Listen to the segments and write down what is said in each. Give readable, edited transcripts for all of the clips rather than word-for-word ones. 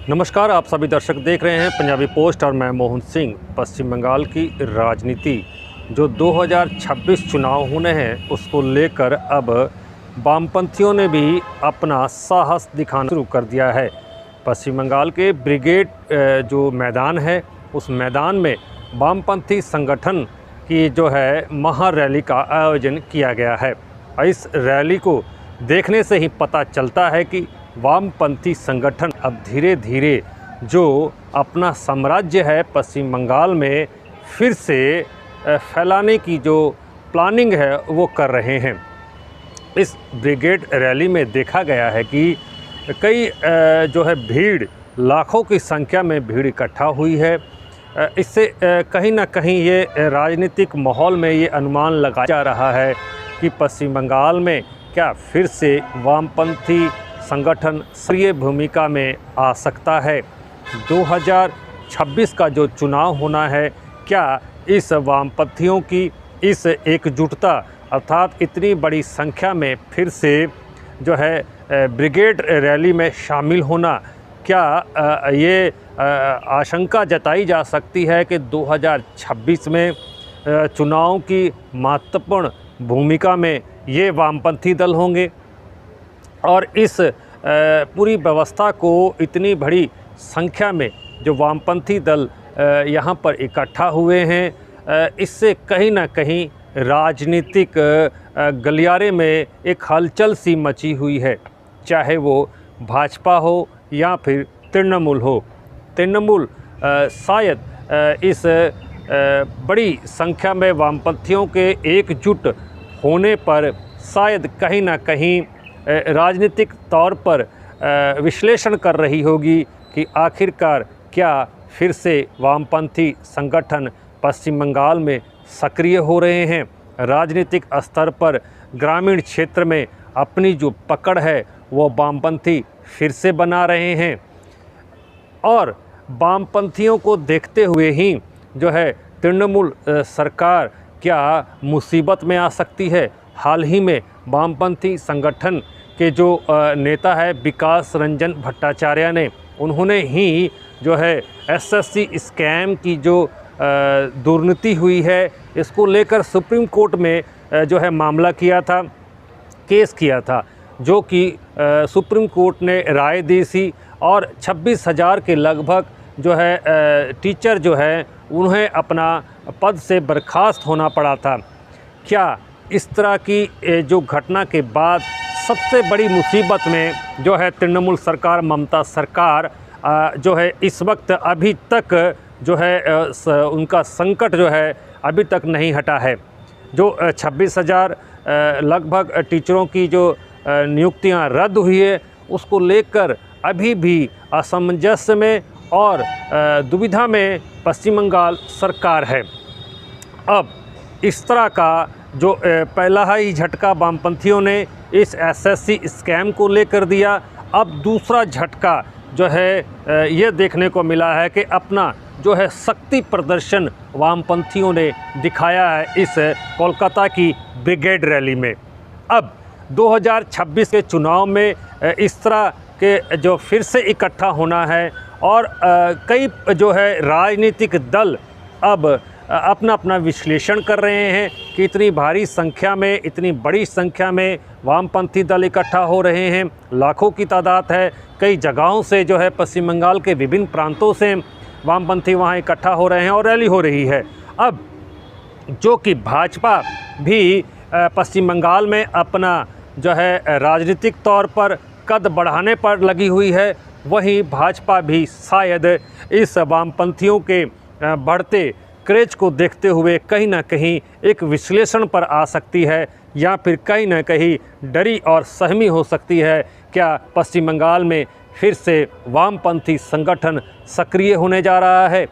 नमस्कार, आप सभी दर्शक देख रहे हैं पंजाबी पोस्ट और मैं मोहन सिंह। पश्चिम बंगाल की राजनीति जो 2026 चुनाव होने हैं उसको लेकर अब वामपंथियों ने भी अपना साहस दिखाना शुरू कर दिया है। पश्चिम बंगाल के ब्रिगेड जो मैदान है उस मैदान में वामपंथी संगठन की जो है महारैली का आयोजन किया गया है। इस रैली को देखने से ही पता चलता है कि वामपंथी संगठन अब धीरे धीरे जो अपना साम्राज्य है पश्चिम बंगाल में फिर से फैलाने की जो प्लानिंग है वो कर रहे हैं। इस ब्रिगेड रैली में देखा गया है कि कई जो है भीड़, लाखों की संख्या में भीड़ इकट्ठा हुई है। इससे कहीं ना कहीं ये राजनीतिक माहौल में ये अनुमान लगाया जा रहा है कि पश्चिम बंगाल में क्या फिर से वामपंथी संगठन सक्रिय भूमिका में आ सकता है। 2026 का जो चुनाव होना है, क्या इस वामपंथियों की इस एकजुटता अर्थात इतनी बड़ी संख्या में फिर से जो है ब्रिगेड रैली में शामिल होना, क्या ये आशंका जताई जा सकती है कि 2026 में चुनाव की महत्वपूर्ण भूमिका में ये वामपंथी दल होंगे और इस पूरी व्यवस्था को इतनी बड़ी संख्या में जो वामपंथी दल यहाँ पर इकट्ठा हुए हैं, इससे कहीं ना कहीं राजनीतिक गलियारे में एक हलचल सी मची हुई है। चाहे वो भाजपा हो या फिर तृणमूल हो। तृणमूल शायद इस बड़ी संख्या में वामपंथियों के एकजुट होने पर शायद कहीं ना कहीं राजनीतिक तौर पर विश्लेषण कर रही होगी कि आखिरकार क्या फिर से वामपंथी संगठन पश्चिम बंगाल में सक्रिय हो रहे हैं। राजनीतिक स्तर पर ग्रामीण क्षेत्र में अपनी जो पकड़ है वो वामपंथी फिर से बना रहे हैं और वामपंथियों को देखते हुए ही जो है तृणमूल सरकार क्या मुसीबत में आ सकती है। हाल ही में वामपंथी संगठन के जो नेता है विकास रंजन भट्टाचार्य ने, उन्होंने ही जो है एसएससी स्कैम की जो दुर्नीति हुई है इसको लेकर सुप्रीम कोर्ट में जो है मामला किया था, केस किया था, जो कि सुप्रीम कोर्ट ने राय दी थी और 26,000 के लगभग जो है टीचर जो है उन्हें अपना पद से बर्खास्त होना पड़ा था। क्या इस तरह की जो घटना के बाद सबसे बड़ी मुसीबत में जो है तृणमूल सरकार, ममता सरकार जो है इस वक्त अभी तक जो है उनका संकट जो है अभी तक नहीं हटा है। जो 26,000 लगभग टीचरों की जो नियुक्तियां रद्द हुई है उसको लेकर अभी भी असमंजस में और दुविधा में पश्चिम बंगाल सरकार है। अब इस तरह का जो पहला ही झटका वामपंथियों ने इस एसएससी स्कैम को लेकर दिया, अब दूसरा झटका जो है ये देखने को मिला है कि अपना जो है शक्ति प्रदर्शन वामपंथियों ने दिखाया है इस कोलकाता की ब्रिगेड रैली में। अब 2026 के चुनाव में इस तरह के जो फिर से इकट्ठा होना है और कई जो है राजनीतिक दल अब अपना अपना विश्लेषण कर रहे हैं कि इतनी भारी संख्या में, इतनी बड़ी संख्या में वामपंथी दल इकट्ठा हो रहे हैं। लाखों की तादाद है, कई जगहों से जो है पश्चिम बंगाल के विभिन्न प्रांतों से वामपंथी वहां इकट्ठा हो रहे हैं और रैली हो रही है। अब जो कि भाजपा भी पश्चिम बंगाल में अपना जो है राजनीतिक तौर पर कद बढ़ाने पर लगी हुई है, वहीं भाजपा भी शायद इस वामपंथियों के बढ़ते क्रेज को देखते हुए कहीं ना कहीं एक विश्लेषण पर आ सकती है या फिर कहीं ना कहीं डरी और सहमी हो सकती है। क्या पश्चिम बंगाल में फिर से वामपंथी संगठन सक्रिय होने जा रहा है।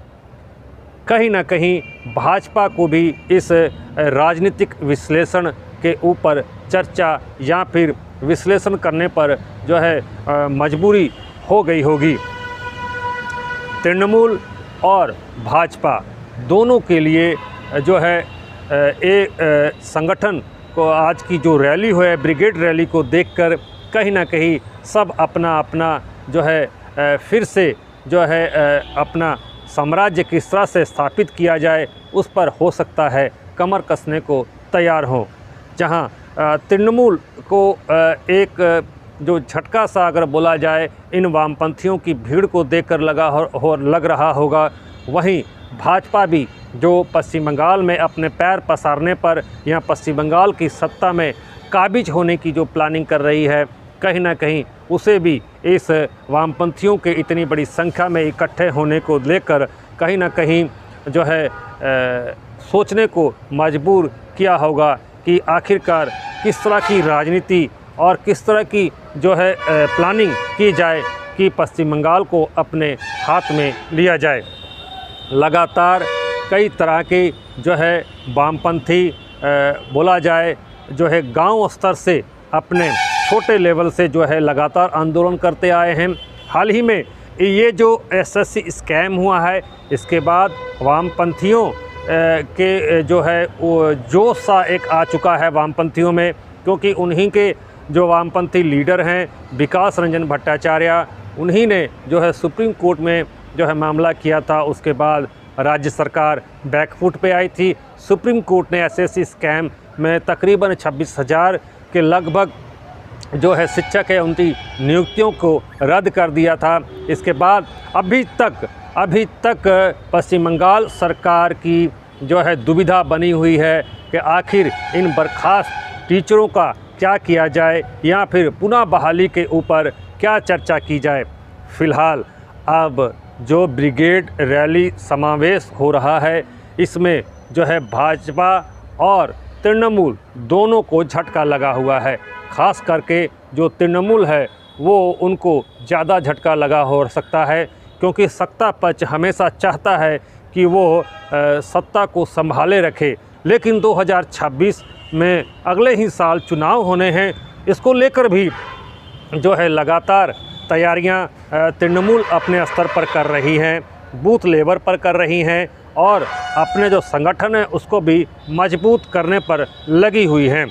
कहीं ना कहीं भाजपा को भी इस राजनीतिक विश्लेषण के ऊपर चर्चा या फिर विश्लेषण करने पर जो है मजबूरी हो गई होगी। तृणमूल और भाजपा दोनों के लिए जो है संगठन को आज की जो रैली है ब्रिगेड रैली को देखकर कहीं ना कहीं सब अपना अपना जो है फिर से जो है अपना साम्राज्य किस तरह से स्थापित किया जाए उस पर हो सकता है कमर कसने को तैयार हों। जहां तृणमूल को एक जो झटका सा अगर बोला जाए इन वामपंथियों की भीड़ को देखकर लग रहा होगा, वहीं भाजपा भी जो पश्चिम बंगाल में अपने पैर पसारने पर यहाँ पश्चिम बंगाल की सत्ता में काबिज होने की जो प्लानिंग कर रही है, कहीं ना कहीं उसे भी इस वामपंथियों के इतनी बड़ी संख्या में इकट्ठे होने को लेकर कहीं ना कहीं जो है सोचने को मजबूर किया होगा कि आखिरकार किस तरह की राजनीति और किस तरह की जो है प्लानिंग की जाए कि पश्चिम बंगाल को अपने हाथ में लिया जाए। लगातार कई तरह के जो है वामपंथी बोला जाए जो है गांव स्तर से अपने छोटे लेवल से जो है लगातार आंदोलन करते आए हैं। हाल ही में ये जो एसएससी स्कैम हुआ है, इसके बाद वामपंथियों के जो है वो जोश सा एक आ चुका है वामपंथियों में, क्योंकि उन्हीं के जो वामपंथी लीडर हैं विकास रंजन भट्टाचार्य, उन्हीं ने जो है सुप्रीम कोर्ट में जो है मामला किया था। उसके बाद राज्य सरकार बैकफुट पे आई थी। सुप्रीम कोर्ट ने एसएससी स्कैम में तकरीबन 26,000 के लगभग जो है शिक्षक है उनकी नियुक्तियों को रद्द कर दिया था। इसके बाद अभी तक पश्चिम बंगाल सरकार की जो है दुविधा बनी हुई है कि आखिर इन बर्खास्त टीचरों का क्या किया जाए या फिर पुनः बहाली के ऊपर क्या चर्चा की जाए। फ़िलहाल अब जो ब्रिगेड रैली समावेश हो रहा है, इसमें जो है भाजपा और तृणमूल दोनों को झटका लगा हुआ है। ख़ास करके जो तृणमूल है वो उनको ज़्यादा झटका लगा हो सकता है, क्योंकि सत्ता पक्ष हमेशा चाहता है कि वो सत्ता को संभाले रखे, लेकिन 2026 में अगले ही साल चुनाव होने हैं। इसको लेकर भी जो है लगातार तैयारियां तृणमूल अपने स्तर पर कर रही हैं, बूथ लेवल पर कर रही हैं और अपने जो संगठन है उसको भी मजबूत करने पर लगी हुई हैं।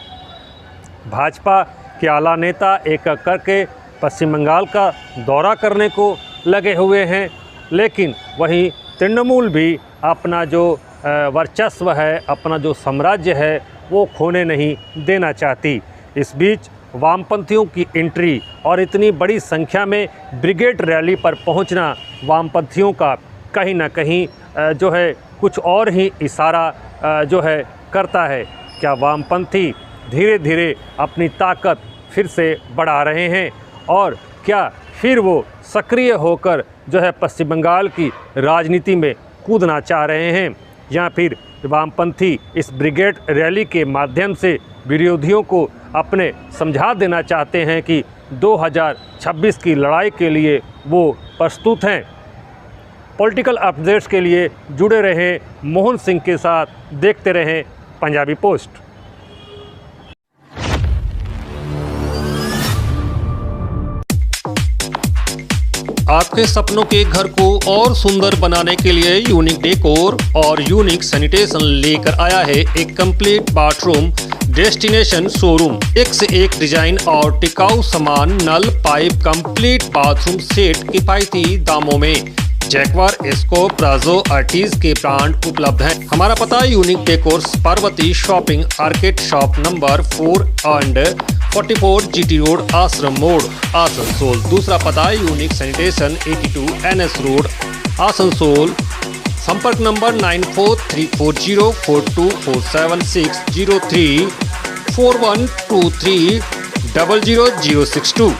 भाजपा के आला नेता एक एक करके पश्चिम बंगाल का दौरा करने को लगे हुए हैं, लेकिन वहीं तृणमूल भी अपना जो वर्चस्व है, अपना जो साम्राज्य है वो खोने नहीं देना चाहती। इस बीच वामपंथियों की एंट्री और इतनी बड़ी संख्या में ब्रिगेड रैली पर पहुंचना वामपंथियों का कहीं ना कहीं जो है कुछ और ही इशारा जो है करता है। क्या वामपंथी धीरे धीरे अपनी ताकत फिर से बढ़ा रहे हैं और क्या फिर वो सक्रिय होकर जो है पश्चिम बंगाल की राजनीति में कूदना चाह रहे हैं, या फिर वामपंथी इस ब्रिगेड रैली के माध्यम से विरोधियों को अपने समझा देना चाहते हैं कि 2026 की लड़ाई के लिए वो प्रस्तुत हैं। पॉलिटिकल अपडेट्स के लिए जुड़े रहें मोहन सिंह के साथ, देखते रहें पंजाबी पोस्ट। आपके सपनों के घर को और सुंदर बनाने के लिए यूनिक डेकोर और यूनिक सैनिटेशन लेकर आया है एक कंप्लीट बाथरूम डेस्टिनेशन शोरूम। एक से एक डिजाइन और टिकाऊ सामान, नल, पाइप, कंप्लीट बाथरूम सेट किफायती दामों में। जैक्वार, एस्को, प्राजो, आर्टिज के ब्रांड उपलब्ध हैं। हमारा पता unique decor, Parvati shopping arcade, shop number 4 and 44 GT road, आश्रम मोड़, आसनसोल। दूसरा पता unique sanitation 82 NS road, Asansol. संपर्क नंबर 943404247603 4123 00062।